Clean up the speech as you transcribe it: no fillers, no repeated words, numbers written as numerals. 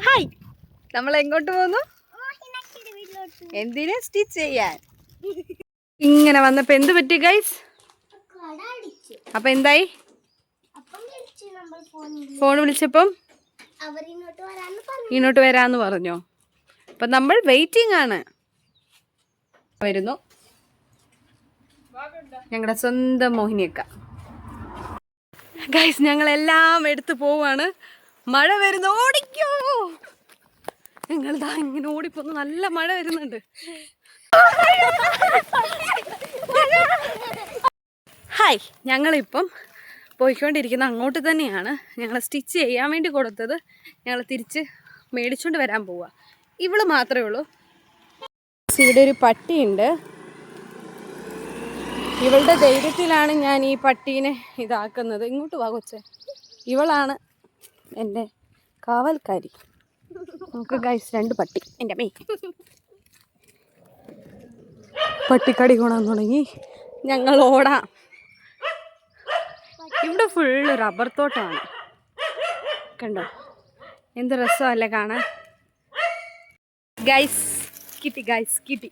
Hi, നമ്മൾ എങ്ങോട്ട് പോകുന്നു? എന്തിനെ? സ്റ്റിച്ച് ചെയ്യാൻ. ഇങ്ങനെ വന്നപ്പോ എന്ത് പറ്റി ഗൈസ്? അപ്പൊ എന്തായി? ഫോൺ വിളിച്ചപ്പം ഇങ്ങോട്ട് വരാന്ന് പറഞ്ഞോ? അപ്പൊ നമ്മൾ വെയിറ്റിംഗ് ആണ്. വരുന്നു ഞങ്ങളുടെ സ്വന്തം മോഹിനിയക്ക. ഗൈസ്, ഞങ്ങളെല്ലാം എടുത്തു പോവാണ്. മഴ വരുന്നു, ഓടിക്കോ. ഞങ്ങളിതാ ഇങ്ങനെ ഓടിപ്പോന്നു. നല്ല മഴ വരുന്നുണ്ട്. ഹായ്, ഞങ്ങളിപ്പം പോയിക്കൊണ്ടിരിക്കുന്ന അങ്ങോട്ട് തന്നെയാണ്. ഞങ്ങൾ സ്റ്റിച്ച് ചെയ്യാൻ വേണ്ടി കൊടുത്തത് ഞങ്ങൾ തിരിച്ച് മേടിച്ചുകൊണ്ട് വരാൻ പോവുക. ഇവള് മാത്രമേ ഉള്ളൂ. ഇവിടെ ഒരു പട്ടിയുണ്ട്. ഇവളുടെ ധൈര്യത്തിലാണ് ഞാൻ ഈ പട്ടീനെ ഇതാക്കുന്നത്. ഇങ്ങോട്ട് വാ കൊച്ചേ. ഇവളാണ് എൻ്റെ കാവൽക്കാരി. നമുക്ക് ഗൈസ് 2 പട്ടി. എൻ്റെ അമ്മേ, പട്ടിക്കടി കൊണാൻ തുടങ്ങി. ഞങ്ങൾ ഓടാം. ഇവിടെ ഫുള്ള് റബ്ബർ തോട്ടമാണ്. കണ്ടോ, എന്ത് രസമല്ലേ കാണാൻ. ഗൈസ് കിട്ടി, ഗൈസ് കിട്ടി.